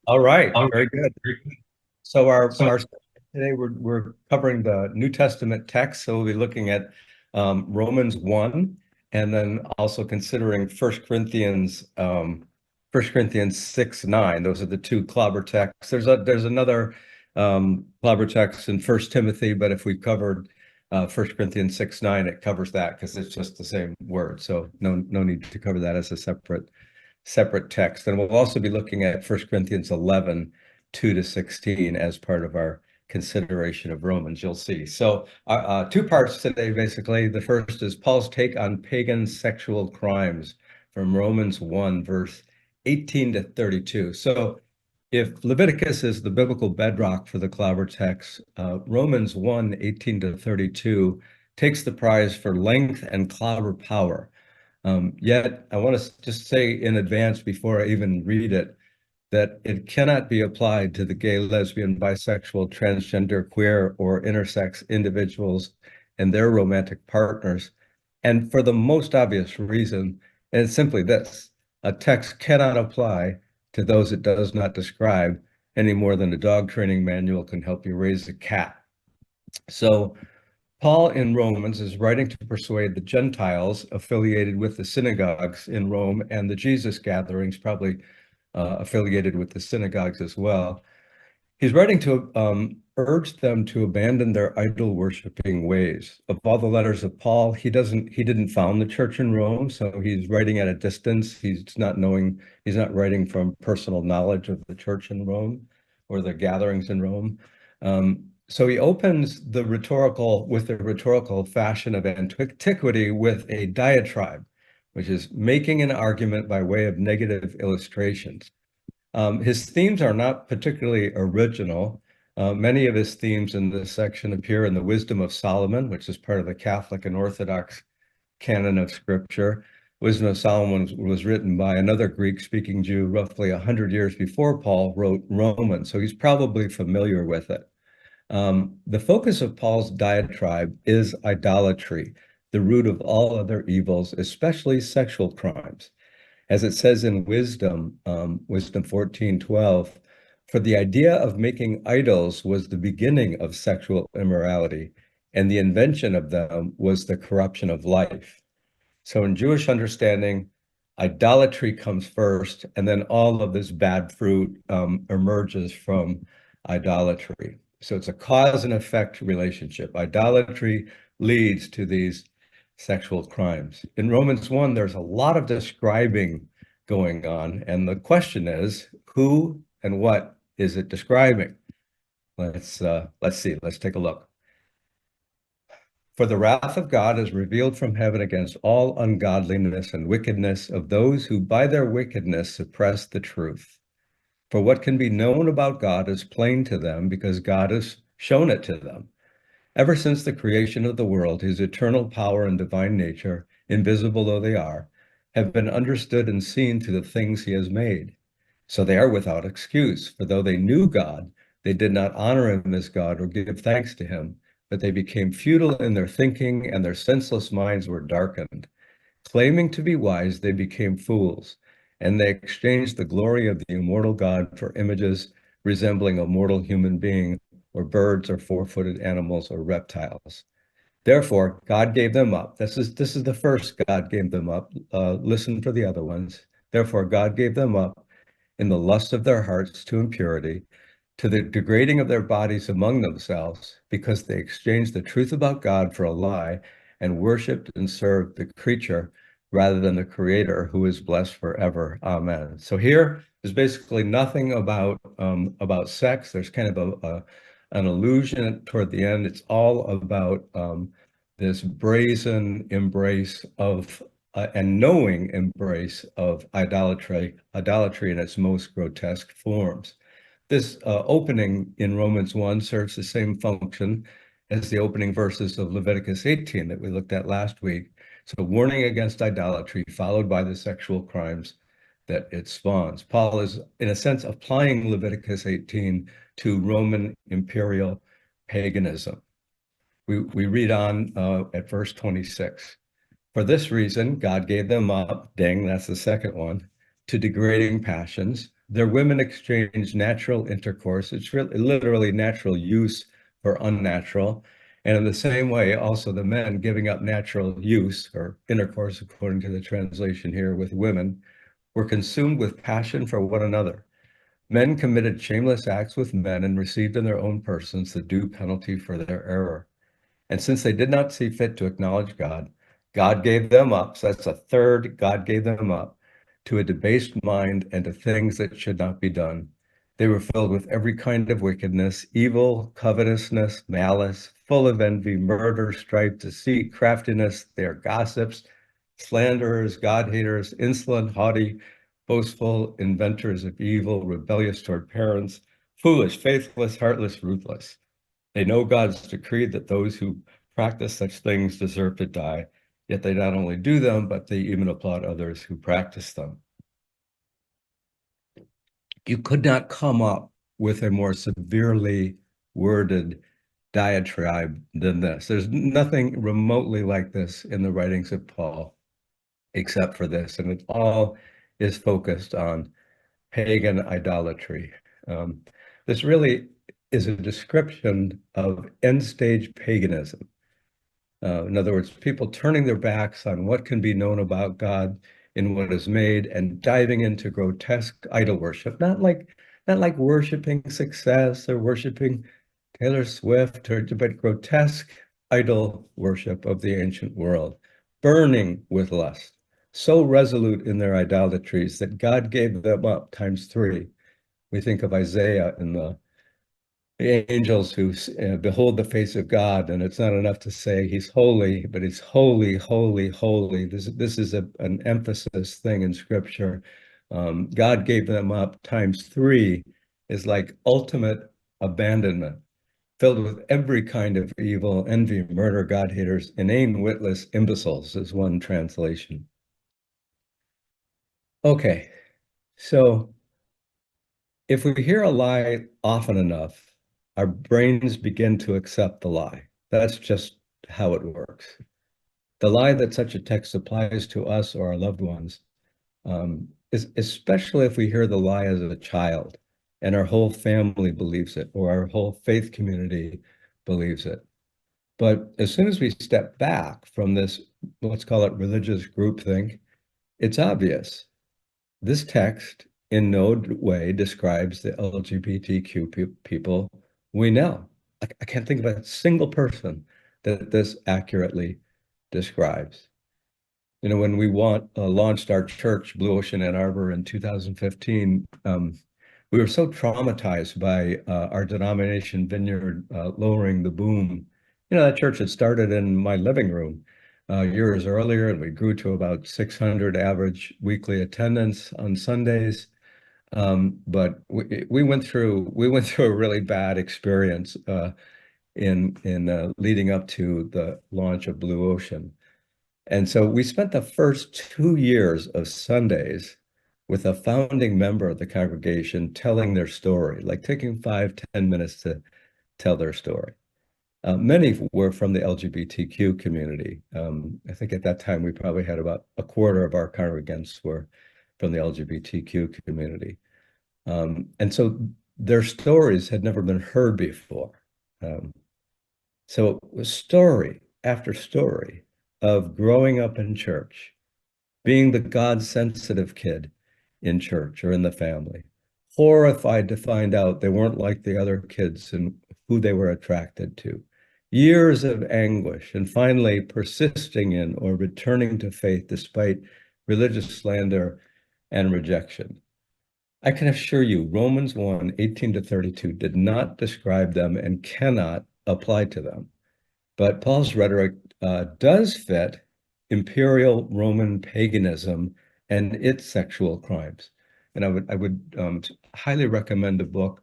All right, All very right. good. Very good. So our So, our today we're covering the New Testament text. So we'll be looking at Romans 1, and then also considering First Corinthians 6, 9. Those are the two clobber texts. There's another clobber text in First Timothy, but if we covered First Corinthians 6, 9, it covers that because it's just the same word. So no need to cover that as a separate text. And we'll also be looking at First Corinthians 11, 2 to 16 as part of our consideration of Romans, you'll see. So two parts today, basically. The first is Paul's take on pagan sexual crimes from Romans 1, verse 18 to 32. So if Leviticus is the biblical bedrock for the clobber text, Romans 1, 18 to 32 takes the prize for length and clobber power. Yet, I want to just say in advance before I even read it that it cannot be applied to the gay, lesbian, bisexual, transgender, queer, or intersex individuals and their romantic partners. And for the most obvious reason, and it's simply this: a text cannot apply to those it does not describe any more than a dog training manual can help you raise a cat. So Paul in Romans is writing to persuade the Gentiles affiliated with the synagogues in Rome and the Jesus gatherings, probably affiliated with the synagogues as well. He's writing to urge them to abandon their idol worshiping ways. Of all the letters of Paul, he didn't found the church in Rome, so he's writing at a distance. He's not writing from personal knowledge of the church in Rome or the gatherings in Rome. So he opens the rhetorical fashion of antiquity with a diatribe, which is making an argument by way of negative illustrations. His themes are not particularly original. Many of his themes in this section appear in the Wisdom of Solomon, which is part of the Catholic and Orthodox canon of Scripture. Wisdom of Solomon was written by another Greek-speaking Jew roughly 100 years before Paul wrote Romans, so he's probably familiar with it. The focus of Paul's diatribe is idolatry, the root of all other evils, especially sexual crimes. As it says in Wisdom 14:12, for the idea of making idols was the beginning of sexual immorality, and the invention of them was the corruption of life. So in Jewish understanding, idolatry comes first, and then all of this bad fruit emerges from idolatry. So it's a cause and effect relationship. Idolatry leads to these sexual crimes. In Romans 1, there's a lot of describing going on, and the question is, who and what is it describing? Let's see. Let's take a look. For the wrath of God is revealed from heaven against all ungodliness and wickedness of those who by their wickedness suppress the truth. For what can be known about God is plain to them because God has shown it to them. Ever since the creation of the world, his eternal power and divine nature, invisible though they are, have been understood and seen through the things he has made. So they are without excuse, for though they knew God, they did not honor him as God or give thanks to him, but they became futile in their thinking, and their senseless minds were darkened. Claiming to be wise, they became fools, and they exchanged the glory of the immortal God for images resembling a mortal human being, or birds, or four-footed animals, or reptiles. Therefore, God gave them up. This is the first God gave them up. Listen for the other ones. Therefore, God gave them up in the lust of their hearts to impurity, to the degrading of their bodies among themselves, because they exchanged the truth about God for a lie and worshiped and served the creature rather than the creator who is blessed forever. Amen. So here is basically nothing about sex. There's kind of an allusion toward the end. It's all about this brazen embrace of and knowing embrace of idolatry in its most grotesque forms. This opening in Romans 1 serves the same function as the opening verses of Leviticus 18 that we looked at last week. So, warning against idolatry, followed by the sexual crimes that it spawns. Paul is, in a sense, applying Leviticus 18 to Roman imperial paganism. We read on at verse 26. For this reason, God gave them up, dang, that's the second one, to degrading passions. Their women exchange natural intercourse. It's really literally natural use for unnatural. And in the same way, also the men giving up natural use or intercourse, according to the translation here, with women, were consumed with passion for one another. Men committed shameless acts with men and received in their own persons the due penalty for their error. And since they did not see fit to acknowledge God, God gave them up. So that's a third, God gave them up to a debased mind and to things that should not be done. They were filled with every kind of wickedness, evil, covetousness, malice, full of envy, murder, strife, deceit, craftiness. They are gossips, slanderers, God-haters, insolent, haughty, boastful, inventors of evil, rebellious toward parents, foolish, faithless, heartless, ruthless. They know God's decree that those who practice such things deserve to die, yet they not only do them, but they even applaud others who practice them. You could not come up with a more severely worded diatribe than this. There's nothing remotely like this in the writings of Paul, except for this, and it all is focused on pagan idolatry. This really is a description of end-stage paganism. In other words, people turning their backs on what can be known about God in what is made and diving into grotesque idol worship, not like worshiping success or worshiping Taylor Swift, but grotesque idol worship of the ancient world, burning with lust, so resolute in their idolatries that God gave them up times three. We think of Isaiah and the angels who behold the face of God, and it's not enough to say he's holy, but he's holy, holy, holy. This is an emphasis thing in Scripture. God gave them up times three is like ultimate abandonment, filled with every kind of evil, envy, murder, God haters, inane, witless imbeciles is one translation. Okay, so if we hear a lie often enough, our brains begin to accept the lie. That's just how it works. The lie that such a text applies to us or our loved ones is especially if we hear the lie as a child and our whole family believes it or our whole faith community believes it. But as soon as we step back from this, let's call it religious groupthink, it's obvious. This text in no way describes the LGBTQ people we know. I can't think of a single person that this accurately describes. You know, when we launched our church, Blue Ocean Ann Arbor, in 2015, we were so traumatized by our denomination Vineyard lowering the boom. You know, that church had started in my living room years earlier, and we grew to about 600 average weekly attendance on Sundays. But we went through a really bad experience in leading up to the launch of Blue Ocean. And so we spent the first 2 years of Sundays with a founding member of the congregation telling their story, like taking 5-10 minutes to tell their story. Many were from the LGBTQ community. I think at that time we probably had about a quarter of our congregants were from the LGBTQ community. And so their stories had never been heard before. So it was story after story of growing up in church, being the God-sensitive kid in church or in the family, horrified to find out they weren't like the other kids and who they were attracted to, years of anguish, and finally persisting in or returning to faith despite religious slander and rejection. I can assure you, Romans 1:18-32 did not describe them and cannot apply to them. But Paul's rhetoric does fit imperial Roman paganism and its sexual crimes. And I would highly recommend a book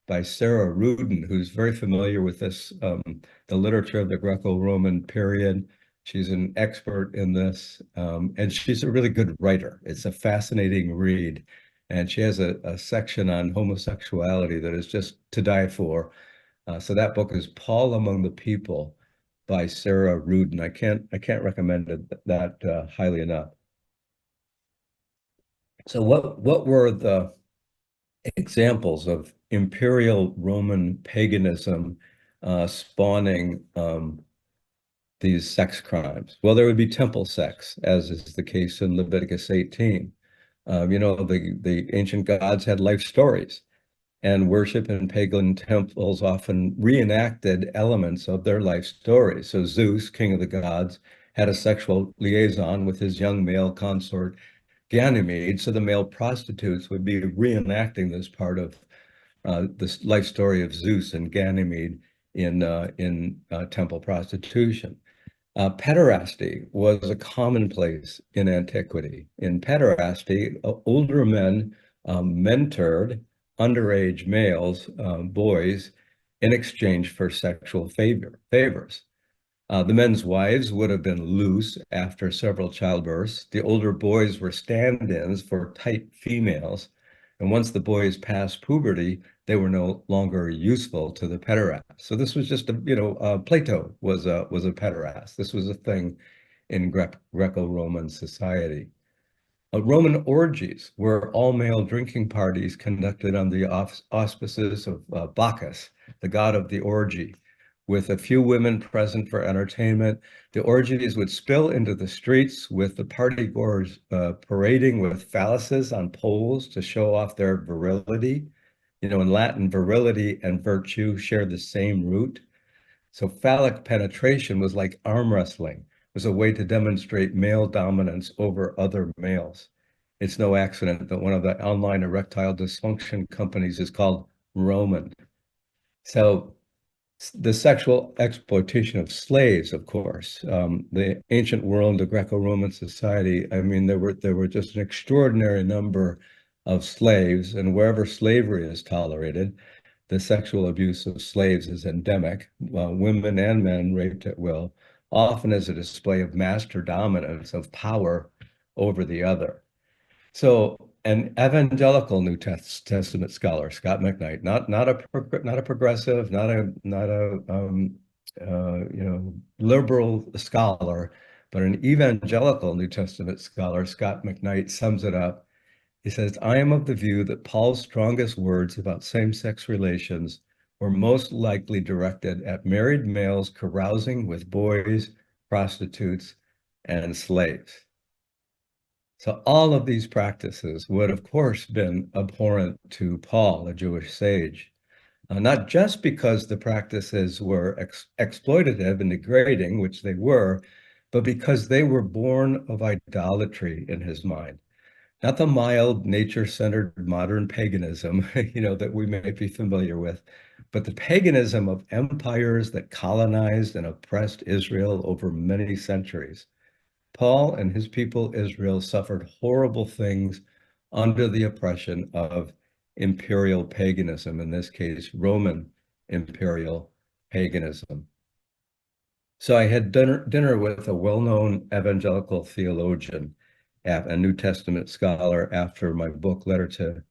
by Sarah Rudin, who's very familiar with this, the literature of the Greco-Roman period. She's an expert in this, and she's a really good writer. It's a fascinating read. And she has a section on homosexuality that is just to die for. So that book is Paul Among the People by Sarah Rudin. I can't recommend that highly enough. So what were the examples of imperial Roman paganism spawning these sex crimes? Well, there would be temple sex, as is the case in Leviticus 18. The ancient gods had life stories, and worship in pagan temples often reenacted elements of their life stories. So Zeus, king of the gods, had a sexual liaison with his young male consort Ganymede. So the male prostitutes would be reenacting this part of this life story of Zeus and Ganymede in temple prostitution. Pederasty was a commonplace in antiquity. In pederasty, older men mentored underage males, boys, in exchange for sexual favors. The men's wives would have been loose after several childbirths. The older boys were stand-ins for tight females. And once the boys passed puberty, they were no longer useful to the pederast. So this was just Plato was a pederast. This was a thing in Greco-Roman society. Roman orgies were all-male drinking parties conducted under the auspices of Bacchus, the god of the orgy, with a few women present for entertainment. The orgies would spill into the streets with the partygoers parading with phalluses on poles to show off their virility. In Latin, virility and virtue share the same root. So phallic penetration was like arm wrestling. It was a way to demonstrate male dominance over other males. It's no accident that one of the online erectile dysfunction companies is called Roman. So the sexual exploitation of slaves, of course, the ancient world, the Greco-Roman society. I mean, there were just an extraordinary number of slaves, and wherever slavery is tolerated, the sexual abuse of slaves is endemic. Women and men raped at will, often as a display of master dominance of power over the other. So an evangelical New Testament scholar, Scott McKnight, not a progressive, not a liberal scholar, but an evangelical New Testament scholar, Scott McKnight, sums it up. He says, "I am of the view that Paul's strongest words about same-sex relations were most likely directed at married males carousing with boys, prostitutes, and slaves." So all of these practices would, of course, been abhorrent to Paul, a Jewish sage, not just because the practices were exploitative and degrading, which they were, but because they were born of idolatry in his mind. Not the mild, nature-centered modern paganism, that we may be familiar with, but the paganism of empires that colonized and oppressed Israel over many centuries. Paul and his people Israel suffered horrible things under the oppression of imperial paganism, in this case, Roman imperial paganism. So I had dinner with a well-known evangelical theologian, a New Testament scholar, after my book, Letter to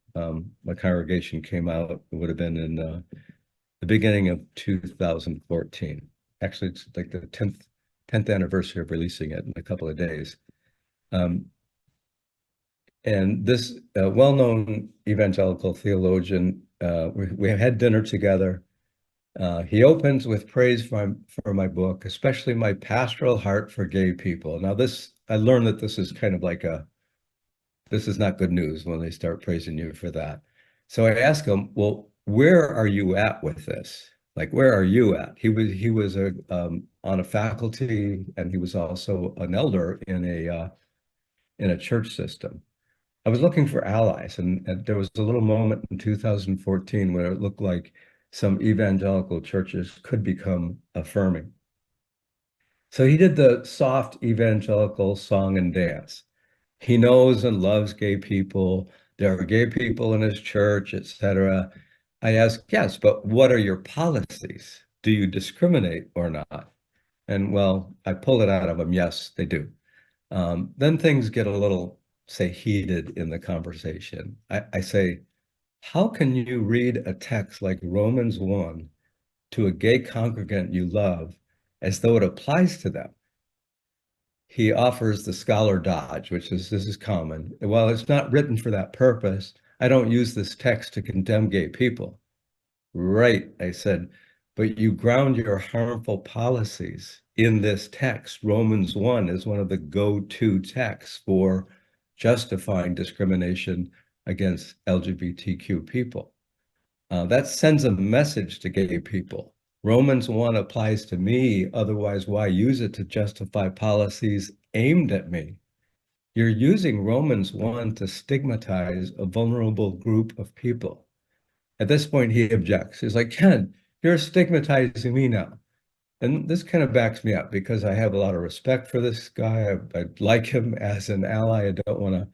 my Congregation, came out. It would have been in the beginning of 2014. Actually, it's like the 10th anniversary of releasing it in a couple of days. And this well-known evangelical theologian, we had dinner together. He opens with praise for my book, especially my pastoral heart for gay people. Now I learned that this is kind of like this is not good news when they start praising you for that. So I asked him, well, where are you at with this? Like, where are you at? He was on a faculty, and he was also an elder in a church system. I was looking for allies, and there was a little moment in 2014 where it looked like some evangelical churches could become affirming. So he did the soft evangelical song and dance. He knows and loves gay people. There are gay people in his church, etc. I asked, yes, but what are your policies? Do you discriminate or not? And well, I pull it out of him. Yes, they do. Then things get a little, say, heated in the conversation. I say, how can you read a text like Romans 1 to a gay congregant you love as though it applies to them? He offers the scholar dodge, which is, this is common. Well, it's not written for that purpose. I don't use this text to condemn gay people. Right, I said, but you ground your harmful policies in this text. Romans 1 is one of the go-to texts for justifying discrimination against LGBTQ people. That sends a message to gay people. Romans 1 applies to me, otherwise, why use it to justify policies aimed at me? You're using Romans 1 to stigmatize a vulnerable group of people. At this point, he objects. He's like, Ken, you're stigmatizing me now. And this kind of backs me up because I have a lot of respect for this guy. I like him as an ally. I don't want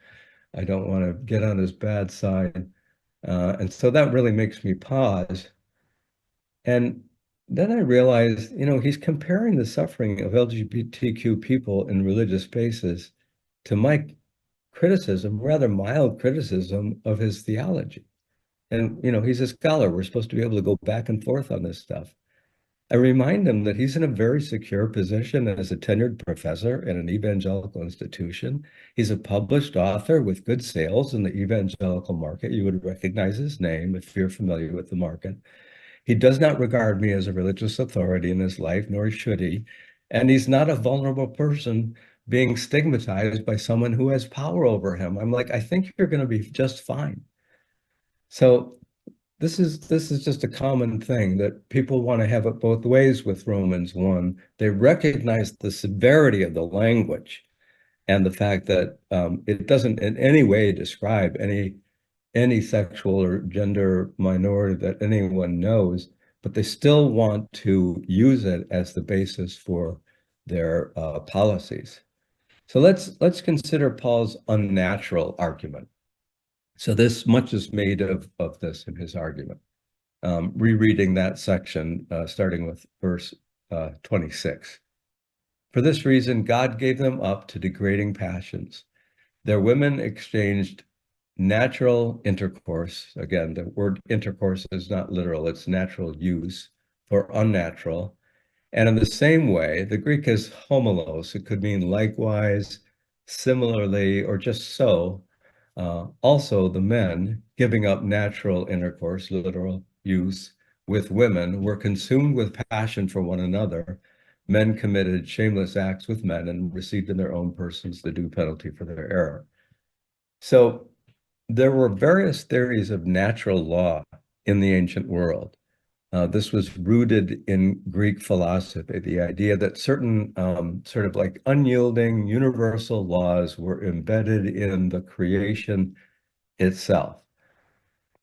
to get on his bad side. And so that really makes me pause. And then I realized, he's comparing the suffering of LGBTQ people in religious spaces to my criticism, rather mild criticism of his theology. And, he's a scholar. We're supposed to be able to go back and forth on this stuff. I remind him that he's in a very secure position as a tenured professor in an evangelical institution. He's a published author with good sales in the evangelical market. You would recognize his name if you're familiar with the market. He does not regard me as a religious authority in his life, nor should he. And he's not a vulnerable person being stigmatized by someone who has power over him. I'm like, I think you're going to be just fine. So this is just a common thing that people want to have it both ways with Romans 1. They recognize the severity of the language and the fact that it doesn't in any way describe any sexual or gender minority that anyone knows, but they still want to use it as the basis for their policies. So let's consider Paul's unnatural argument. So this much is made of this in his argument. Rereading that section, starting with verse 26. For this reason, God gave them up to degrading passions. Their women exchanged natural intercourse. Again, the word intercourse is not literal, it's natural use for unnatural. And in the same way, the Greek is homelos. It could mean likewise, similarly, or just so. Also, the men giving up natural intercourse, literal use, with women were consumed with passion for one another. Men committed shameless acts with men and received in their own persons the due penalty for their error. So there were various theories of natural law in the ancient world. This was rooted in Greek philosophy, the idea that certain sort of like unyielding universal laws were embedded in the creation itself.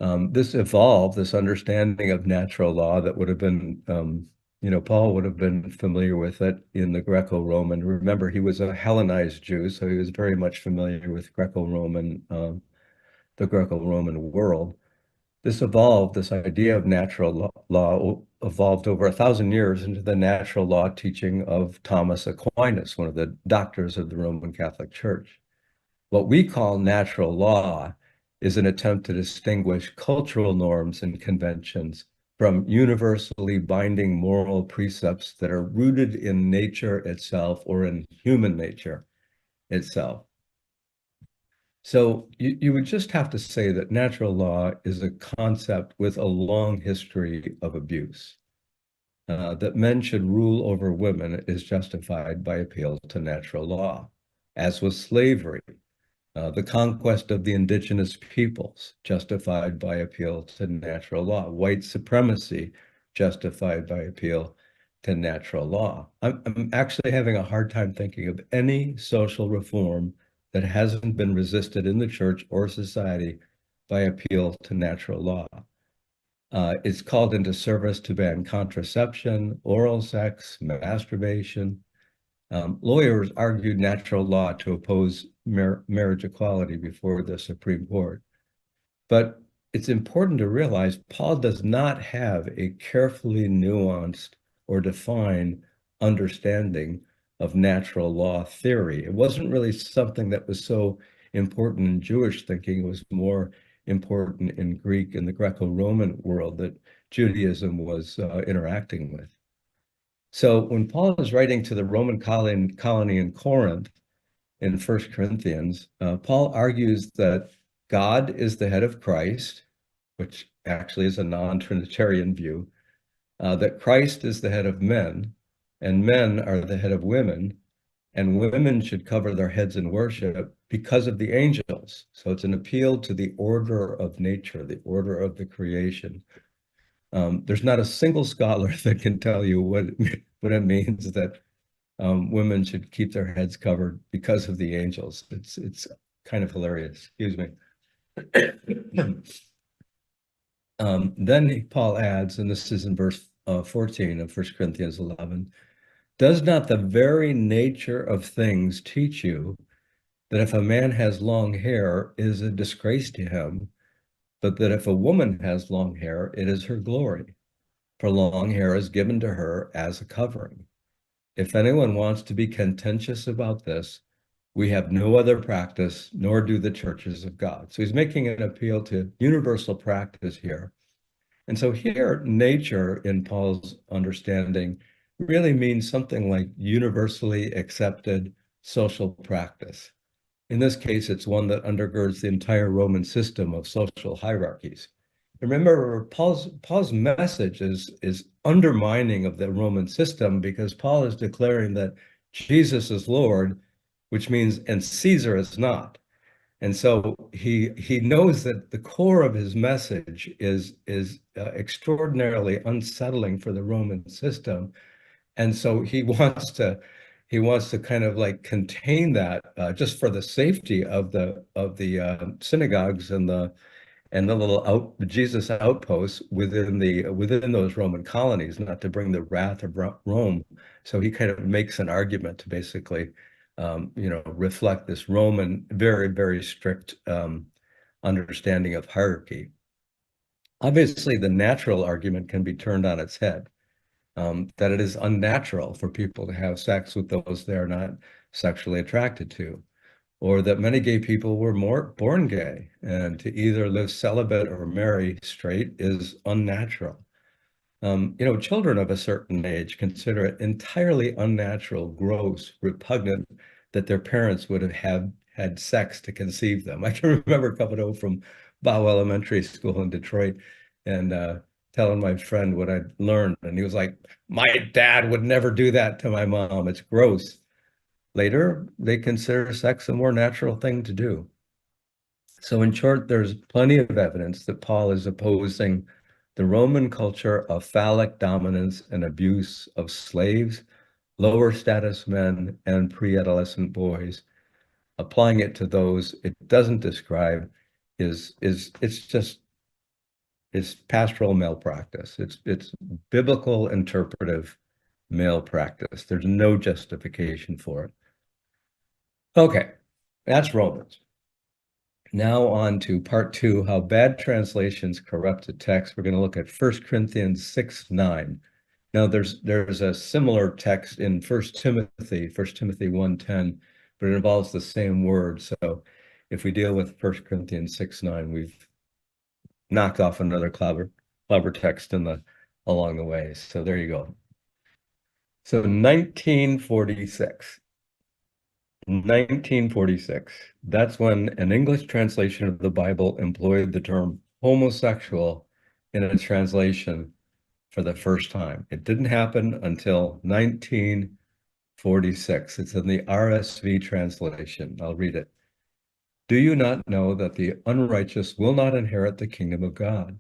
This evolved, this understanding of natural law that would have been, Paul would have been familiar with it in the Greco-Roman. Remember, he was a Hellenized Jew, so he was very much familiar with Greco-Roman, the Greco-Roman world. This idea of natural law evolved over 1,000 years into the natural law teaching of Thomas Aquinas, one of the doctors of the Roman Catholic Church. What we call natural law is an attempt to distinguish cultural norms and conventions from universally binding moral precepts that are rooted in nature itself or in human nature itself. So you would just have to say that natural law is a concept with a long history of abuse. That men should rule over women is justified by appeal to natural law, as was slavery. The conquest of the indigenous peoples, justified by appeal to natural law. White supremacy, justified by appeal to natural law. I'm actually having a hard time thinking of any social reform that hasn't been resisted in the church or society by appeal to natural law. It's called into service to ban contraception, oral sex, masturbation. Lawyers argued natural law to oppose marriage equality before the Supreme Court. But it's important to realize Paul does not have a carefully nuanced or defined understanding of natural law theory. It wasn't really something that was so important in Jewish thinking. It was more important in Greek and the Greco-Roman world that Judaism was interacting with. So when Paul is writing to the Roman colony in Corinth in 1 Corinthians, Paul argues that God is the head of Christ, which actually is a non-Trinitarian view, that Christ is the head of men, and men are the head of women, and women should cover their heads in worship because of the angels. So it's an appeal to the order of nature, the order of the creation. There's not a single scholar that can tell you what it means that women should keep their heads covered because of the angels. It's kind of hilarious. Excuse me. Then Paul adds, and this is in verse 14 of 1 Corinthians 11, does not the very nature of things teach you that if a man has long hair, it is a disgrace to him, but that if a woman has long hair, it is her glory? For long hair is given to her as a covering. If anyone wants to be contentious about this, we have no other practice, nor do the churches of God. So he's making an appeal to universal practice here. And so here, nature, in Paul's understanding, really means something like universally accepted social practice. In this case, it's one that undergirds the entire Roman system of social hierarchies. Remember, Paul's message is undermining of the Roman system, because Paul is declaring that Jesus is Lord, which means, and Caesar is not. And so he knows that the core of his message is extraordinarily unsettling for the Roman system, and so he wants to kind of like contain that, just for the safety of the synagogues and the little Jesus outposts within those Roman colonies, not to bring the wrath of Rome. So he kind of makes an argument to basically, reflect this Roman very, very strict understanding of hierarchy. Obviously, the natural argument can be turned on its head, that it is unnatural for people to have sex with those they are not sexually attracted to, or that many gay people were born gay, and to either live celibate or marry straight is unnatural. Children of a certain age consider it entirely unnatural, gross, repugnant that their parents would have had sex to conceive them. I can remember coming home from Bow Elementary School in Detroit and telling my friend what I'd learned, and he was like, "My dad would never do that to my mom. It's gross." Later, they consider sex a more natural thing to do. So in short, there's plenty of evidence that Paul is opposing the Roman culture of phallic dominance and abuse of slaves, lower status men, and pre-adolescent boys. Applying it to those it doesn't describe is it's pastoral malpractice. It's biblical interpretive malpractice. There's no justification for it. Okay, that's Romans. Now on to part 2, how bad translations corrupt the text. We're going to look at 1 Corinthians 6:9. Now there's a similar text in 1 Timothy 1:10, but it involves the same word. So if we deal with 1 Corinthians 6:9, we've knocked off another clever text along the way. So there you go. So 1946. 1946, that's when an English translation of the Bible employed the term homosexual in a translation for the first time. It didn't happen until 1946. It's in the RSV translation. I'll read it. Do you not know that the unrighteous will not inherit the kingdom of God?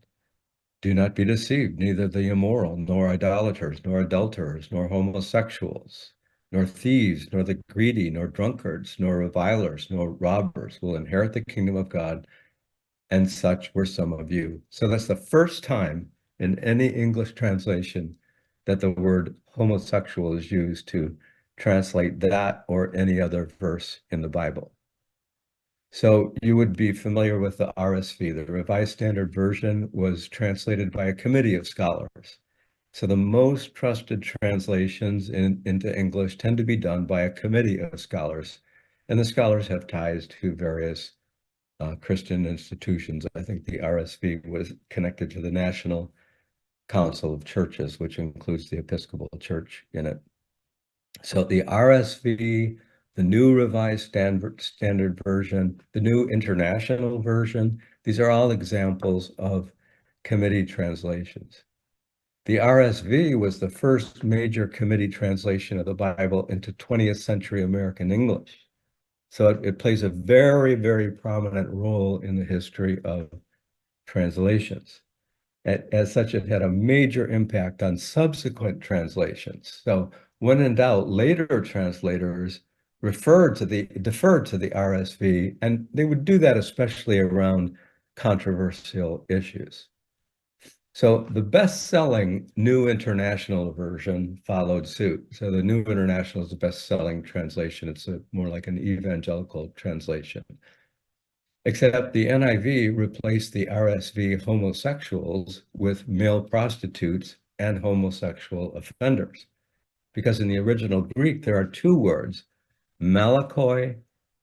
Do not be deceived, neither the immoral, nor idolaters, nor adulterers, nor homosexuals, nor thieves, nor the greedy, nor drunkards, nor revilers, nor robbers will inherit the kingdom of God, and such were some of you. So that's the first time in any English translation that the word homosexual is used to translate that or any other verse in the Bible. So you would be familiar with the RSV. The Revised Standard Version was translated by a committee of scholars. So the most trusted translations into English tend to be done by a committee of scholars, and the scholars have ties to various Christian institutions. I think the RSV was connected to the National Council of Churches, which includes the Episcopal Church in it. So the RSV the New Revised Standard Version, the New International Version. These are all examples of committee translations. The RSV was the first major committee translation of the Bible into 20th century American English. So it plays a very, very prominent role in the history of translations. As such, it had a major impact on subsequent translations. So when in doubt, later translators deferred to the RSV, and they would do that especially around controversial issues. So the best-selling New International Version followed suit. So the New International is the best-selling translation. It's more like an evangelical translation. Except the NIV replaced the RSV homosexuals with male prostitutes and homosexual offenders. Because in the original Greek, there are two words, malakoi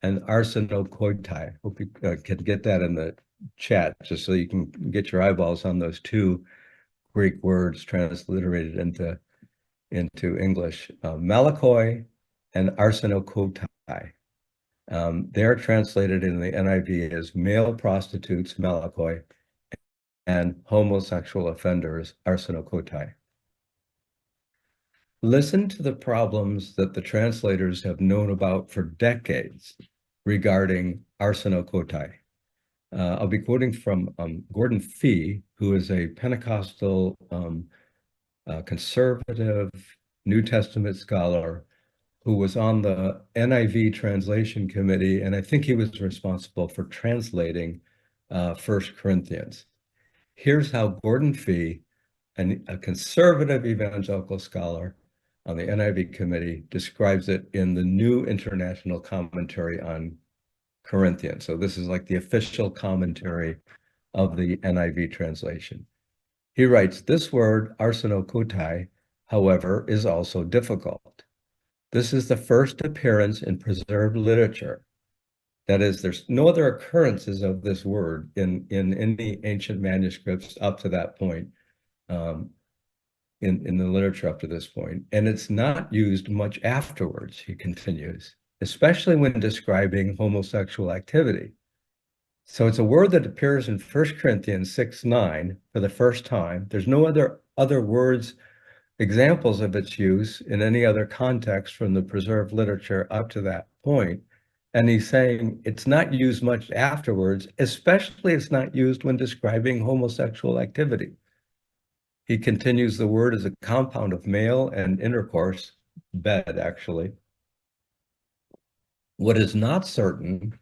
and arsenokoitai. Hope you can get that in the chat, just so you can get your eyeballs on those two Greek words transliterated into English. Malakoi and arsenokoitai. They're translated in the NIV as male prostitutes, malakoi, and homosexual offenders, arsenokoitai. Listen to the problems that the translators have known about for decades regarding arsenokoitai. I'll be quoting from Gordon Fee, who is a Pentecostal conservative New Testament scholar who was on the NIV translation committee, and I think he was responsible for translating 1 Corinthians. Here's how Gordon Fee, a conservative evangelical scholar on the NIV committee, describes it in the New International Commentary on Corinthians. So this is like the official commentary of the NIV translation. He writes, this word, arsenokoitai, however, is also difficult. This is the first appearance in preserved literature. That is, there's no other occurrences of this word in any ancient manuscripts up to that point, in the literature up to this point. And it's not used much afterwards, he continues, especially when describing homosexual activity. So it's a word that appears in 1 Corinthians 6:9 for the first time. There's no other words, examples of its use in any other context from the preserved literature up to that point. And he's saying it's not used much afterwards, especially it's not used when describing homosexual activity. He continues, the word is a compound of male and intercourse, bed actually. What is not certain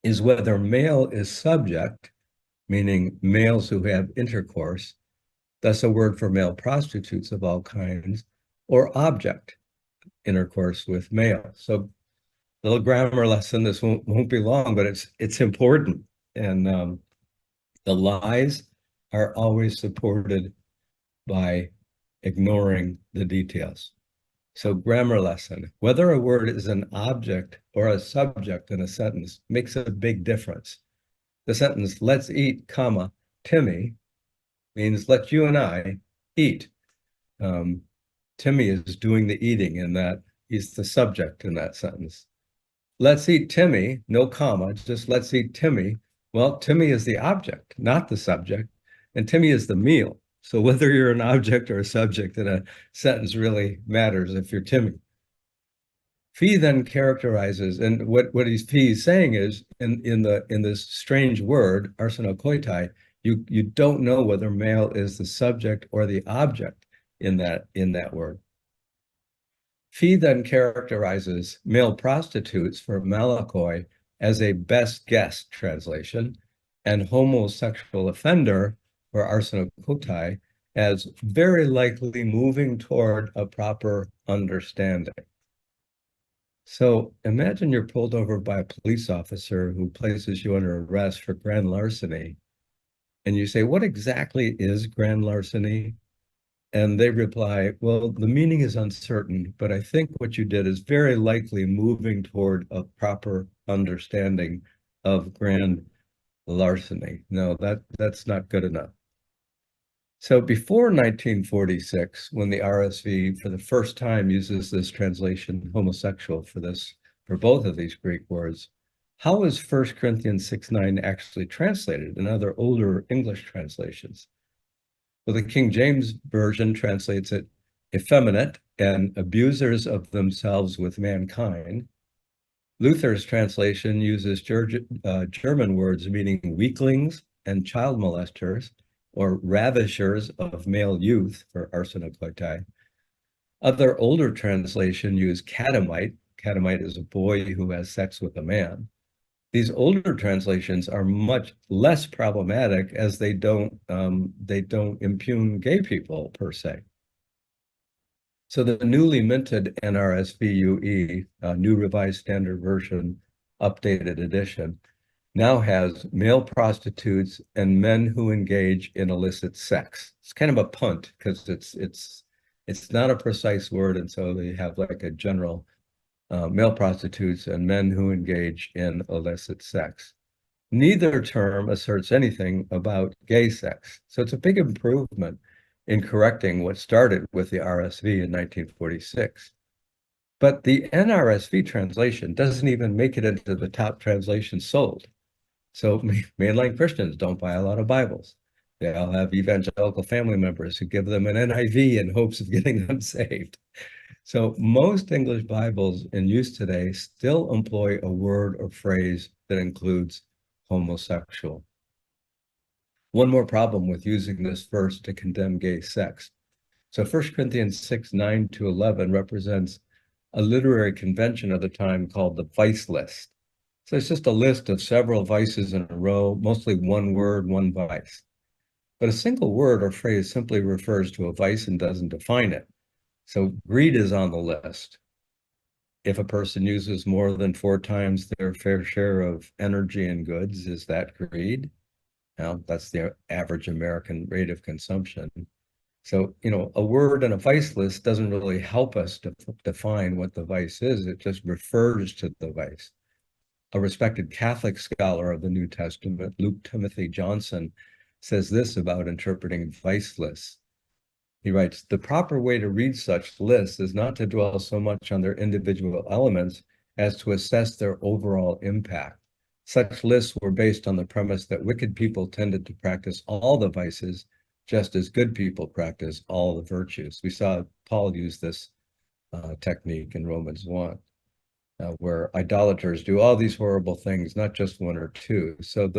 is whether male is subject, meaning males who have intercourse, thus a word for male prostitutes of all kinds, or object, intercourse with male. So a little grammar lesson, this won't be long, but it's important. And the lies are always supported by ignoring the details. So grammar lesson, whether a word is an object or a subject in a sentence makes a big difference. The sentence, let's eat, comma, Timmy, means let you and I eat. Timmy is doing the eating in that, he's the subject in that sentence. Let's eat Timmy, no comma, just let's eat Timmy. Well, Timmy is the object, not the subject, and Timmy is the meal. So whether you're an object or a subject in a sentence really matters if you're Timmy. Fee then characterizes, and what Fee is saying is, in this strange word, arsenokoitai, you don't know whether male is the subject or the object in that word. Fee then characterizes male prostitutes for malakoi as a best guess translation, and homosexual offender for arsenokoitai as very likely moving toward a proper understanding. So imagine you're pulled over by a police officer who places you under arrest for grand larceny, and you say, what exactly is grand larceny? And they reply, well, the meaning is uncertain, but I think what you did is very likely moving toward a proper understanding of grand larceny. No, that's not good enough. So before 1946, when the RSV for the first time uses this translation homosexual for for both of these Greek words. How is 1 Corinthians 6:9 actually translated in other older English translations? Well, the King James Version translates it effeminate and abusers of themselves with mankind. Luther's translation uses German words meaning weaklings and child molesters, or ravishers of male youth, for arsenokoitai. Other older translations use catamite. Catamite is a boy who has sex with a man. These older translations are much less problematic as they don't impugn gay people per se. So the newly minted NRSVUE, New Revised Standard Version, updated edition, now has male prostitutes and men who engage in illicit sex. It's kind of a punt because it's not a precise word, and so they have like a general male prostitutes and men who engage in illicit sex. Neither term asserts anything about gay sex, so it's a big improvement in correcting what started with the RSV in 1946. But the NRSV translation doesn't even make it into the top translations sold. So mainline Christians don't buy a lot of Bibles. They all have evangelical family members who give them an NIV in hopes of getting them saved. So most English Bibles in use today still employ a word or phrase that includes homosexual. One more problem with using this verse to condemn gay sex. So 1 Corinthians 6:9-11 represents a literary convention of the time called the vice list. So it's just a list of several vices in a row, mostly one word, one vice. But a single word or phrase simply refers to a vice and doesn't define it. So greed is on the list. If a person uses more than 4 times their fair share of energy and goods, is that greed? Now, that's the average American rate of consumption. So, a word in a vice list doesn't really help us to define what the vice is. It just refers to the vice. A respected Catholic scholar of the New Testament, Luke Timothy Johnson, says this about interpreting vice lists. He writes, "The proper way to read such lists is not to dwell so much on their individual elements as to assess their overall impact. Such lists were based on the premise that wicked people tended to practice all the vices, just as good people practice all the virtues." We saw Paul use this technique in Romans 1, where idolaters do all these horrible things, not just 1 or 2. So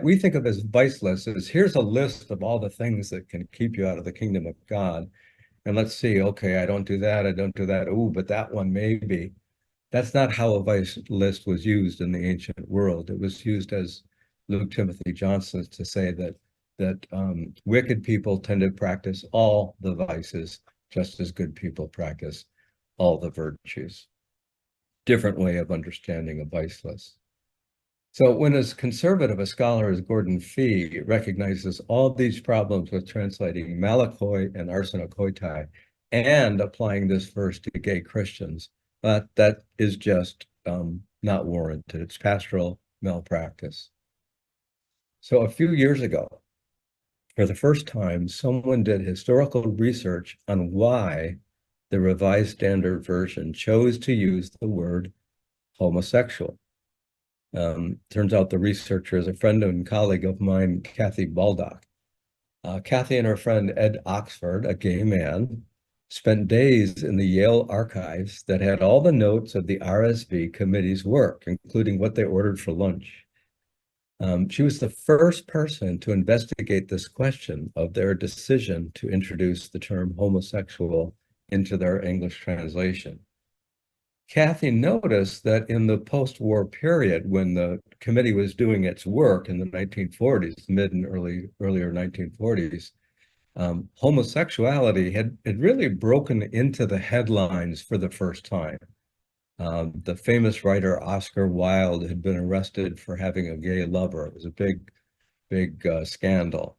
we think of as vice lists is here's a list of all the things that can keep you out of the kingdom of God. And let's see, okay, I don't do that, I don't do that. Oh, but that one maybe. That's not how a vice list was used in the ancient world. It was used, as Luke Timothy Johnson to say that wicked people tend to practice all the vices, just as good people practice all the virtues. Different way of understanding a vice list. So when as conservative a scholar as Gordon Fee recognizes all these problems with translating malakoi and arsenokoitai and applying this verse to gay Christians, but that is just not warranted. It's pastoral malpractice. So a few years ago, for the first time, someone did historical research on why the Revised Standard Version chose to use the word homosexual. Turns out the researcher is a friend and colleague of mine, Kathy Baldock. Kathy and her friend Ed Oxford, a gay man, spent days in the Yale archives that had all the notes of the RSV committee's work, including what they ordered for lunch. She was the first person to investigate this question of their decision to introduce the term homosexual into their English translation. Kathy noticed that in the post-war period, when the committee was doing its work in the 1940s, mid and earlier 1940s, homosexuality had really broken into the headlines for the first time. The famous writer Oscar Wilde had been arrested for having a gay lover. It was a big scandal.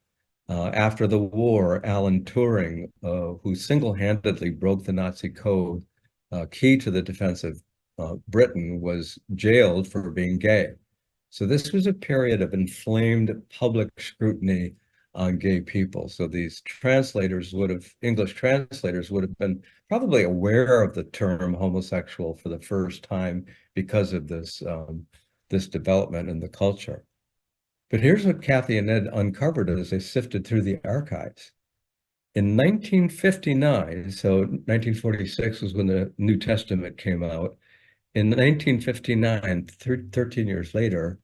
After the war, Alan Turing, who single-handedly broke the Nazi code, key to the defense of Britain, was jailed for being gay. So this was a period of inflamed public scrutiny on gay people. So these English translators would have been probably aware of the term homosexual for the first time because of this development in the culture. But here's what Kathy and Ed uncovered as they sifted through the archives. In 1959, so 1946 was when the New Testament came out. In 1959, 13 years later,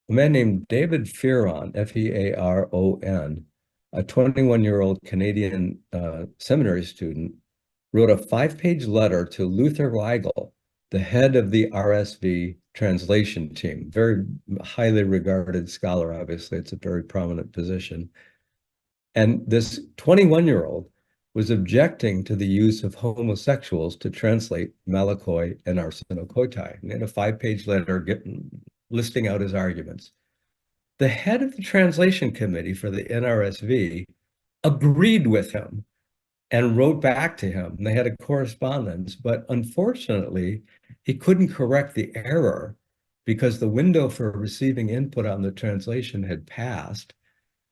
a man named David Fearon, Fearon, a 21-year-old Canadian seminary student, wrote a 5-page letter to Luther Weigel, the head of the RSV translation team, very highly regarded scholar, obviously. It's a very prominent position. And this 21-year-old was objecting to the use of homosexuals to translate Malakoi and Arsenokoitai. And in a 5-page letter listing out his arguments. The head of the translation committee for the NRSV agreed with him and wrote back to him. They had a correspondence, but unfortunately, he couldn't correct the error because the window for receiving input on the translation had passed,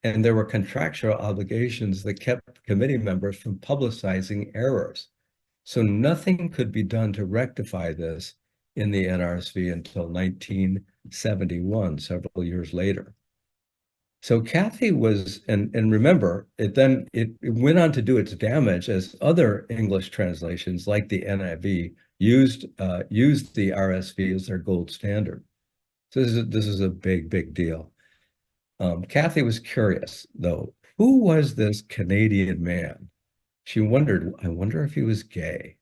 and there were contractual obligations that kept committee members from publicizing errors. So nothing could be done to rectify this in the NRSV until 1971, several years later. So Kathy was, and remember, it went on to do its damage as other English translations like the NIV used the RSV as their gold standard. So this is a big deal. Kathy was curious, though. Who was this Canadian man? She wondered, I wonder if he was gay.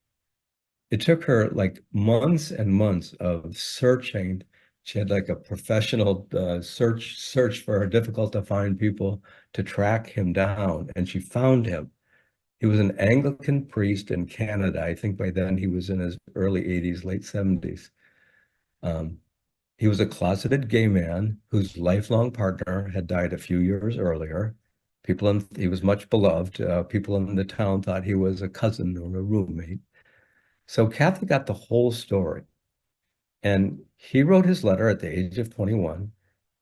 It took her like months and months of searching. She had like a professional search for her, difficult to find people to track him down, and she found him. He was an Anglican priest in Canada. I think by then he was in his early 80s, late 70s. He was a closeted gay man whose lifelong partner had died a few years earlier. He was much beloved. People in the town thought he was a cousin or a roommate. So Kathy got the whole story. And he wrote his letter at the age of 21.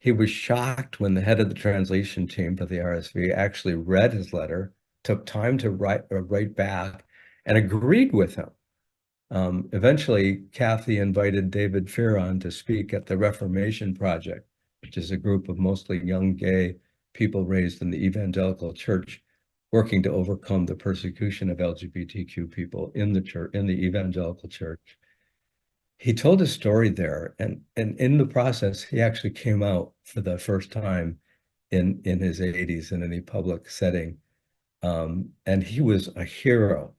He was shocked when the head of the translation team for the RSV actually read his letter, took time to write back, and agreed with him. Eventually, Kathy invited David Fearon to speak at the Reformation Project, which is a group of mostly young gay people raised in the Evangelical Church, working to overcome the persecution of LGBTQ people in the church, in the Evangelical Church. He told a story there, and in the process, he actually came out for the first time in his 80s in any public setting, and he was a hero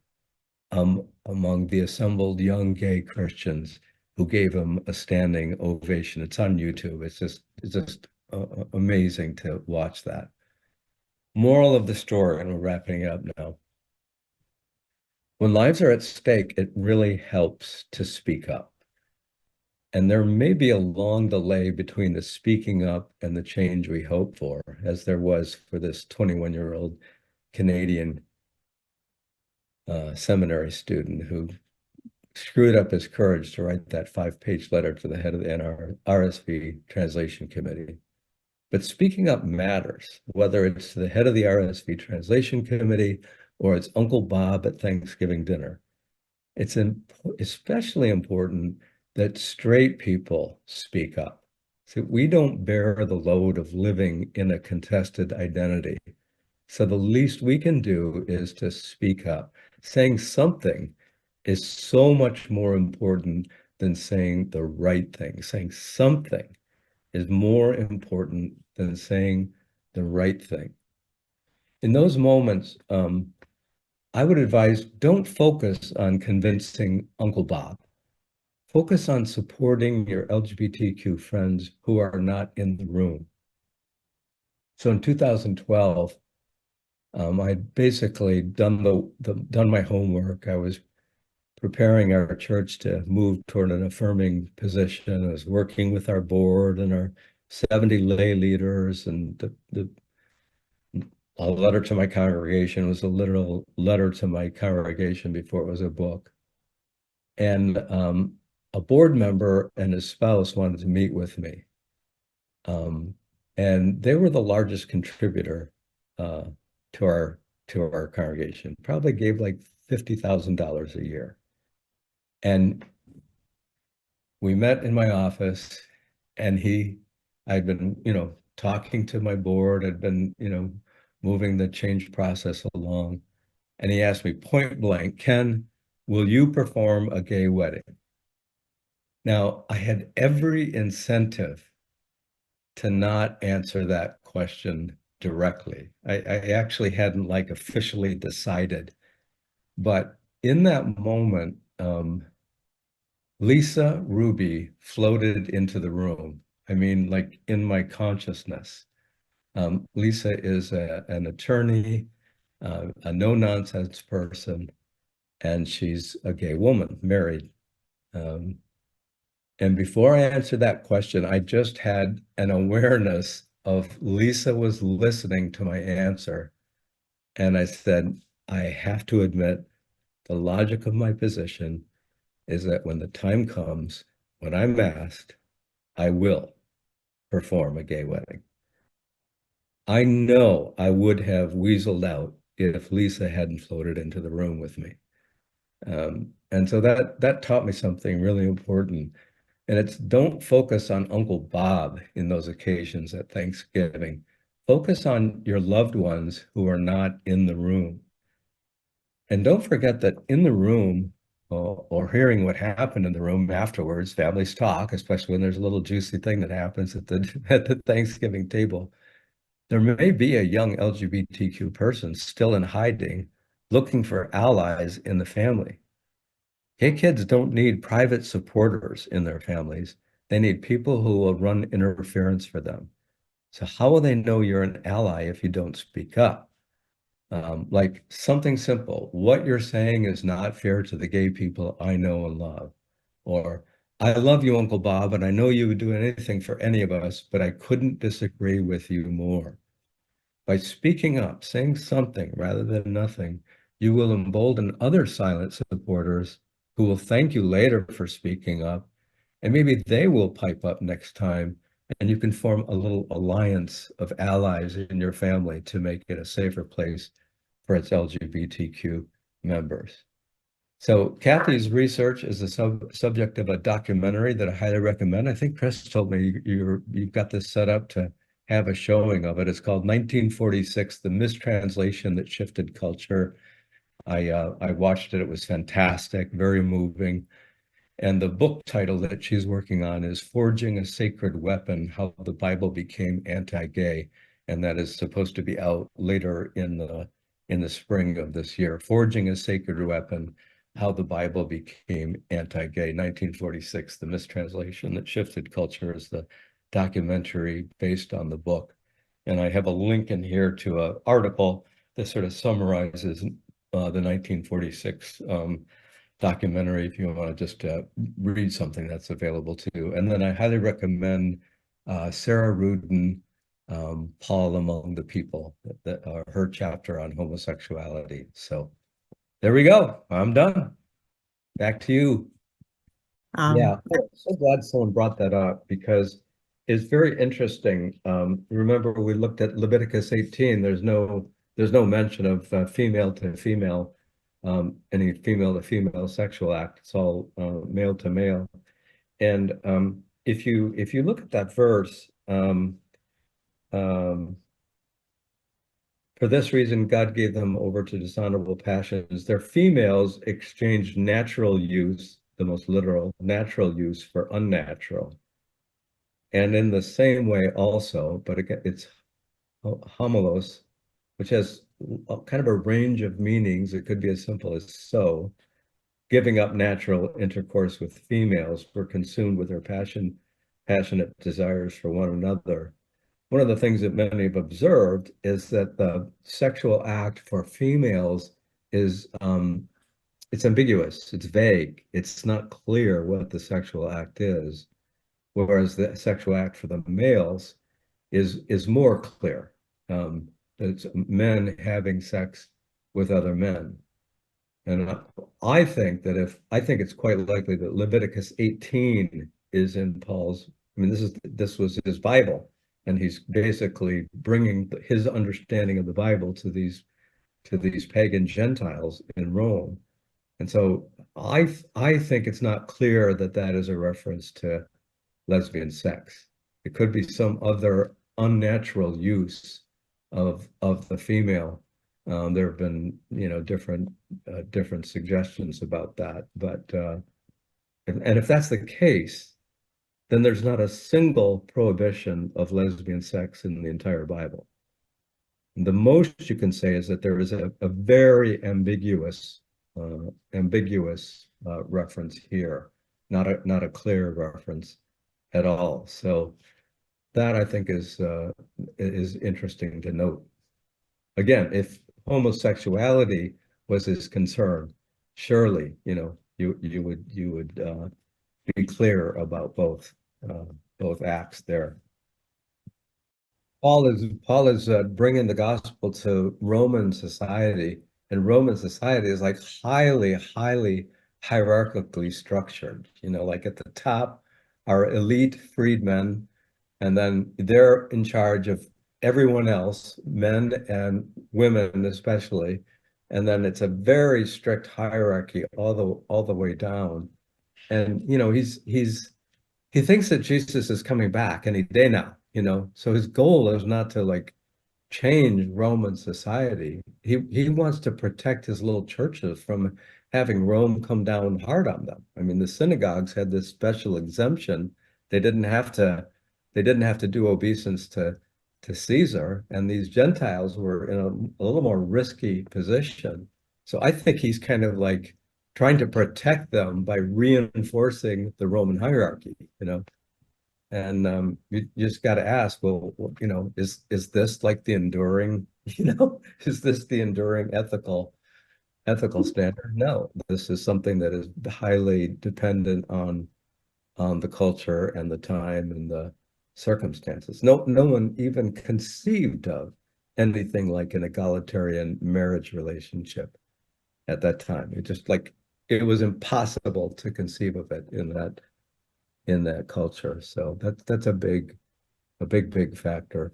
among the assembled young gay Christians who gave him a standing ovation. It's on YouTube. It's just amazing to watch that. Moral of the story, and we're wrapping it up now. When lives are at stake, it really helps to speak up. And there may be a long delay between the speaking up and the change we hope for, as there was for this 21-year-old Canadian seminary student who screwed up his courage to write that 5-page letter to the head of the RSV translation committee. But speaking up matters, whether it's to the head of the RSV translation committee or it's Uncle Bob at Thanksgiving dinner. It's especially important that straight people speak up. So we don't bear the load of living in a contested identity. So the least we can do is to speak up. Saying something is so much more important than saying the right thing. Saying something is more important than saying the right thing. In those moments, I would advise, don't focus on convincing Uncle Bob. Focus on supporting your LGBTQ friends who are not in the room. So in 2012, I'd basically done my homework. I was preparing our church to move toward an affirming position. I was working with our board and our 70 lay leaders, and a letter to my congregation was a literal letter to my congregation before it was a book. And a board member and his spouse wanted to meet with me. And they were the largest contributor uh, to our congregation, probably gave like $50,000 a year. And we met in my office, and I'd been, talking to my board, I'd been, moving the change process along. And he asked me point blank, Ken, will you perform a gay wedding? Now, I had every incentive to not answer that question directly. I actually hadn't like officially decided, but in that moment, Lisa Ruby floated into the room. I mean, like in my consciousness. Lisa is an attorney, a no-nonsense person, and she's a gay woman, married. Um, and before I answered that question, I just had an awareness of Lisa was listening to my answer. And I said, I have to admit, the logic of my position is that when the time comes, when I'm asked, I will perform a gay wedding. I know I would have weaseled out if Lisa hadn't floated into the room with me. And so that taught me something really important. And it's don't focus on Uncle Bob in those occasions at Thanksgiving. Focus on your loved ones who are not in the room. And don't forget that in the room, or hearing what happened in the room afterwards, families talk, especially when there's a little juicy thing that happens at the Thanksgiving table. There may be a young LGBTQ person still in hiding, looking for allies in the family. Gay kids don't need private supporters in their families. They need people who will run interference for them. So how will they know you're an ally if you don't speak up? Like something simple. What you're saying is not fair to the gay people I know and love. Or I love you, Uncle Bob, and I know you would do anything for any of us, but I couldn't disagree with you more. By speaking up, saying something rather than nothing, you will embolden other silent supporters who will thank you later for speaking up, and maybe they will pipe up next time, and you can form a little alliance of allies in your family to make it a safer place for its LGBTQ members. So Kathy's research is the subject of a documentary that I highly recommend. I think Chris told me you've got this set up to have a showing of it. It's called 1946, The Mistranslation That Shifted Culture. I watched it. It was fantastic, very moving. And the book title that she's working on is Forging a Sacred Weapon, How the Bible Became Anti-Gay. And that is supposed to be out later in the spring of this year. Forging a Sacred Weapon, How the Bible Became Anti-Gay, 1946, The Mistranslation That Shifted Culture is the documentary based on the book. And I have a link in here to an article that sort of summarizes the 1946 documentary if you want to just read something that's available too. And then I highly recommend Sarah Rudin, Paul Among the People, her chapter on homosexuality. So there we go. I'm done. Back to you. Yeah, I'm so glad someone brought that up because it's very interesting. Remember, we looked at Leviticus 18. There's no mention of female to female, any female to female sexual act. It's all male to male. And if you look at that verse, for this reason, God gave them over to dishonorable passions. Their females exchanged natural use, the most literal, natural use for unnatural. And in the same way also, but again, it's homolos, which has kind of a range of meanings. It could be as simple as so. Giving up natural intercourse with females were consumed with their passionate desires for one another. One of the things that many have observed is that the sexual act for females is it's ambiguous, it's vague, it's not clear what the sexual act is, whereas the sexual act for the males is more clear. It's men having sex with other men. And I think it's quite likely that Leviticus 18 is in Paul's, I mean, this was his Bible. and he's basically bringing his understanding of the Bible to these pagan Gentiles in Rome. And so I think it's not clear that that is a reference to lesbian sex. It could be some other unnatural use of the female. There have been, different suggestions about that, but and if that's the case, then there's not a single prohibition of lesbian sex in the entire Bible. The most you can say is that there is a very ambiguous reference here, not a clear reference at all. So that I think is interesting to note. Again, if homosexuality was his concern, surely you would be clear about both acts there. Paul is bringing the gospel to Roman society, and Roman society is like highly hierarchically structured. Like at the top are elite freedmen, and then they're in charge of everyone else, men and women especially. And then it's a very strict hierarchy all the way down. And he thinks that Jesus is coming back any day now, So his goal is not to like change Roman society. He wants to protect his little churches from having Rome come down hard on them. I mean, the synagogues had this special exemption. They didn't have to do obeisance to Caesar, and these Gentiles were in a little more risky position. So I think he's kind of like trying to protect them by reinforcing the Roman hierarchy, And you just got to ask, well, is this like the enduring, is this the enduring ethical standard? No, this is something that is highly dependent on the culture and the time and the circumstances. No one even conceived of anything like an egalitarian marriage relationship at that time. It was impossible to conceive of it in that culture. So that's a big factor.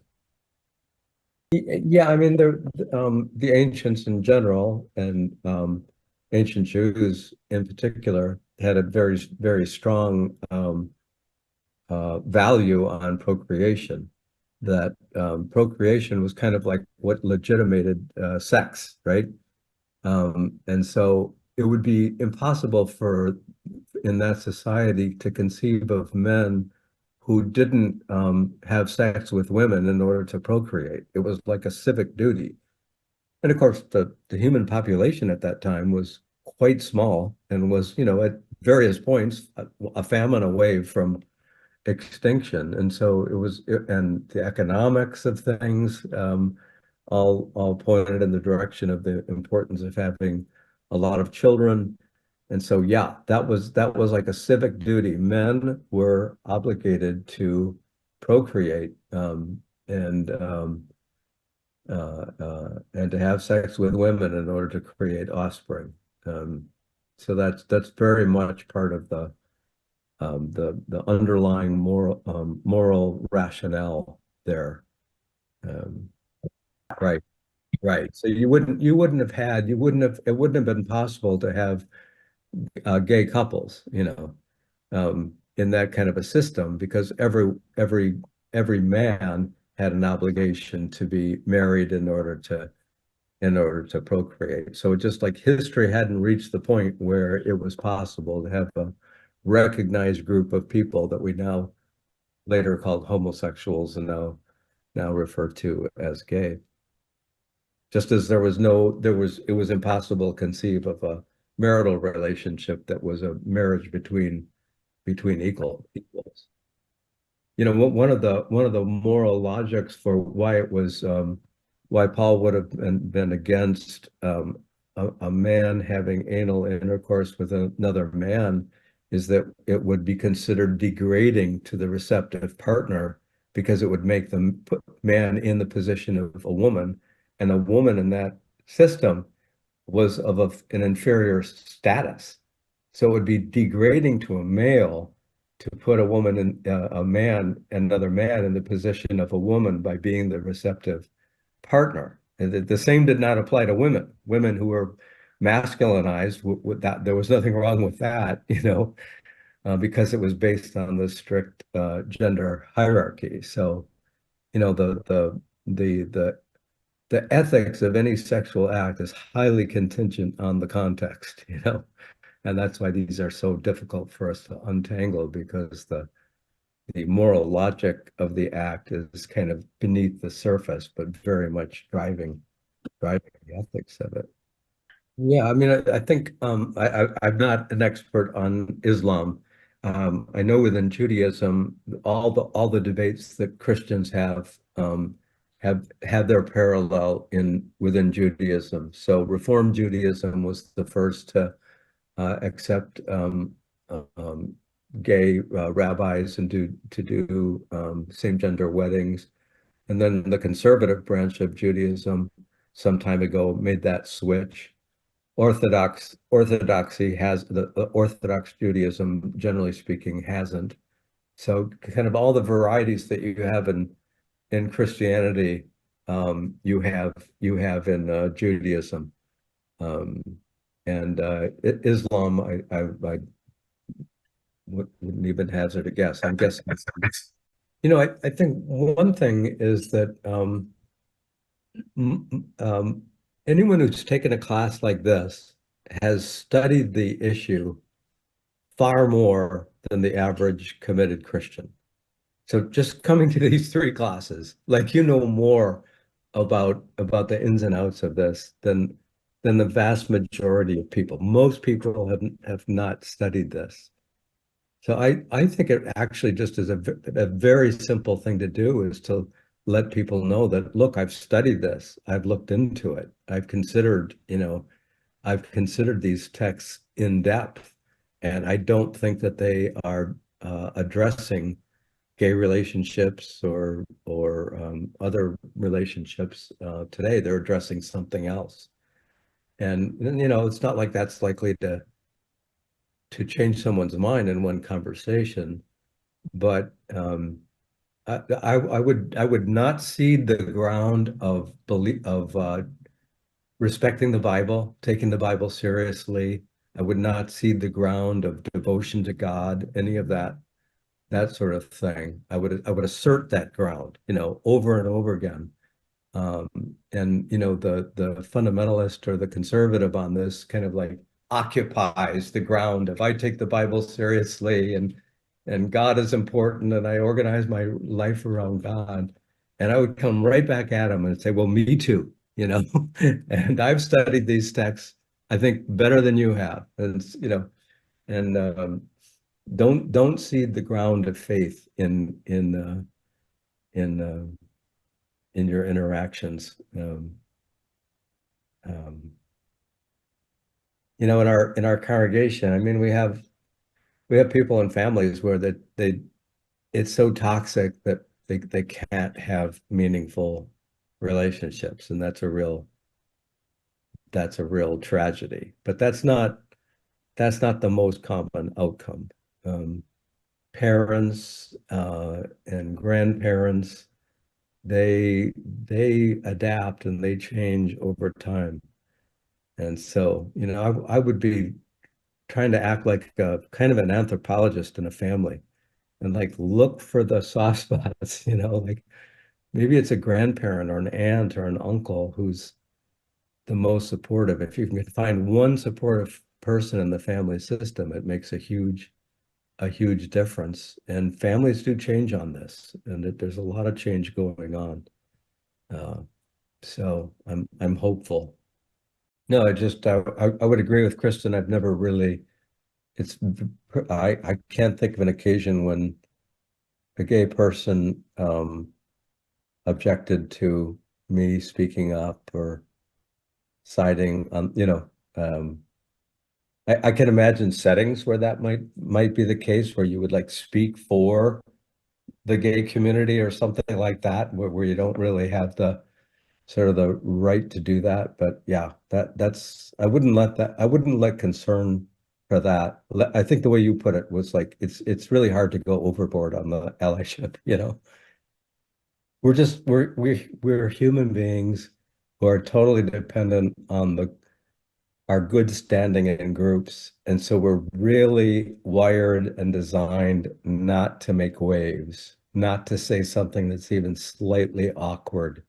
Yeah, I mean, the ancients in general and ancient Jews in particular had a very strong value on procreation. That procreation was kind of like what legitimated sex, right? And so it would be impossible in that society to conceive of men who didn't have sex with women in order to procreate. It was like a civic duty. And of course, the human population at that time was quite small and was, at various points, a famine away from extinction. And so and the economics of things all pointed in the direction of the importance of having a lot of children. And so, yeah, that was like a civic duty. Men were obligated to procreate and to have sex with women in order to create offspring. So that's very much part of the underlying moral rationale there. Right, right. So it wouldn't have been possible to have gay couples, in that kind of a system, because every man had an obligation to be married in order to procreate. So just like history hadn't reached the point where it was possible to have a recognized group of people that we now later called homosexuals and now refer to as gay. Just as it was impossible to conceive of a marital relationship that was a marriage between equals. One of the moral logics for why Paul would have been against a man having anal intercourse with another man is that it would be considered degrading to the receptive partner, because it would make the man in the position of a woman, and a woman in that system was of an inferior status. So it would be degrading to a male to put a woman in a man, another man in the position of a woman by being the receptive partner. And the same did not apply to women. Women who were masculinized, with that, there was nothing wrong with that, because it was based on the strict gender hierarchy. So, the the ethics of any sexual act is highly contingent on the context, and that's why these are so difficult for us to untangle, because the moral logic of the act is kind of beneath the surface, but very much driving the ethics of it. Yeah, I mean, I think I'm not an expert on Islam. I know within Judaism, all the debates that Christians have had their parallel in within Judaism. So Reform Judaism was the first to accept gay rabbis and do same gender weddings. And then the conservative branch of Judaism some time ago made that switch. Orthodoxy has the Orthodox Judaism, generally speaking, hasn't. So kind of all the varieties that you have in Christianity, you have in Judaism, um, and Islam. I wouldn't even hazard a guess. I'm guessing. I think one thing is that anyone who's taken a class like this has studied the issue far more than the average committed Christian. So just coming to these three classes, like more about the ins and outs of this than the vast majority of people. Most people have not studied this. So I think it actually just is a very simple thing to do, is to let people know that, look, I've studied this, I've looked into it, I've considered these texts in depth, and I don't think that they are addressing gay relationships or other relationships today. They're addressing something else, and it's not like that's likely to change someone's mind in one conversation, but I would not cede the ground of belief of respecting the Bible, taking the Bible seriously. I would not cede the ground of devotion to God, any of that sort of thing. I would assert that ground, over and over again. And the fundamentalist or the conservative on this kind of like occupies the ground of, I take the Bible seriously, and God is important, and I organize my life around God. And I would come right back at him and say, well, me too, and I've studied these texts, I think, better than you have. And don't cede the ground of faith in your interactions. In our congregation, I mean, we have people and families where it's so toxic that they can't have meaningful relationships, and that's a real tragedy. But that's not the most common outcome. Parents and grandparents, they adapt and they change over time. And so, I would be trying to act like kind of an anthropologist in a family, and like look for the soft spots, like maybe it's a grandparent or an aunt or an uncle who's the most supportive. If you can find one supportive person in the family system, it makes a huge difference. And families do change on this, and there's a lot of change going on. So I'm hopeful. No, I would agree with Kristen. I've never really, I can't think of an occasion when a gay person objected to me speaking up or siding on, I can imagine settings where that might be the case, where you would like speak for the gay community or something like that, where you don't really have the sort of the right to do that. But yeah, I wouldn't let concern for that. I think the way you put it was like it's really hard to go overboard on the allyship, you know. We're human beings who are totally dependent on our good standing in groups. And so we're really wired and designed not to make waves, not to say something that's even slightly awkward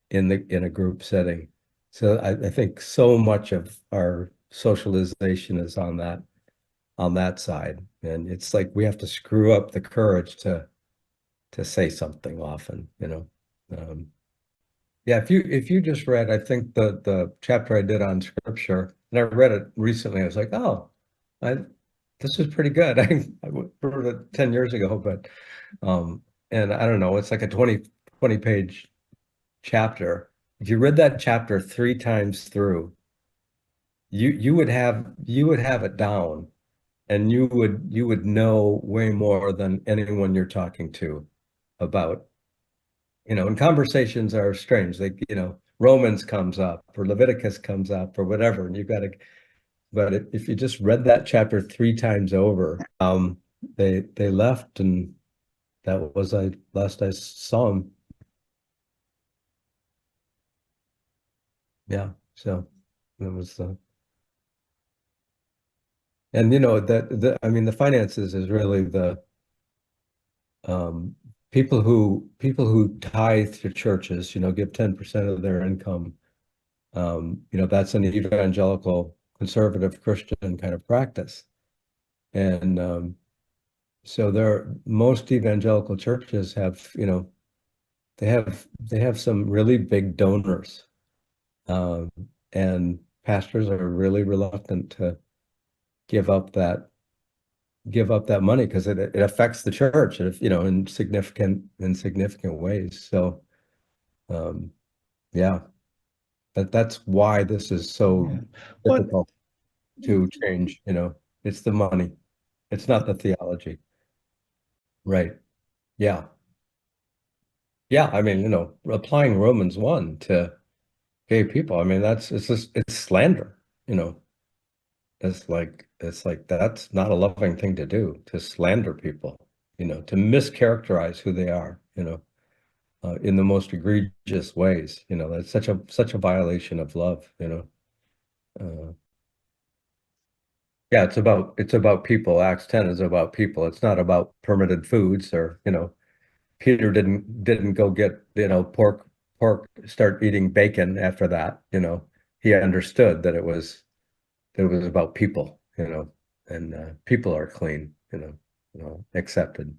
in a group setting. So I think so much of our socialization is on that side. And it's like we have to screw up the courage to say something often, you know. Yeah, if you just read, I think the chapter I did on scripture, and I read it recently, I was like, oh, I this is pretty good. I wrote it 10 years ago, but and I don't know, it's like a 20 page chapter. If you read that chapter 3 times through, you would have it down, and you would know way more than anyone you're talking to about, you know, and conversations are strange. Like, you know, Romans comes up or Leviticus comes up or whatever, and you've got to, but if you just read that chapter 3 times over, they left, and that was last I saw them. Yeah, so it was and you know that the I mean the finances is really the um people who tithe to churches, you know, give 10% of their income. You know, that's an evangelical conservative Christian kind of practice. And so most evangelical churches have, you know, they have some really big donors. Um, and pastors are really reluctant to give up that money because it affects the church, you know, in significant ways. So um, yeah, that's why this is so But difficult to change, you know. It's the money. It's not the theology. Right. Yeah. Yeah. I mean, you know, applying Romans 1 to gay people, I mean, it's slander, you know. It's like that's not a loving thing to do, to slander people, you know, to mischaracterize who they are, you know, in the most egregious ways. You know, that's such a violation of love, you know. Uh, yeah, it's about people. Acts 10 is about people. It's not about permitted foods or, you know, Peter didn't go get, you know, start eating bacon after that, you know. He understood that it was about people, you know, and people are clean, you know, accepted.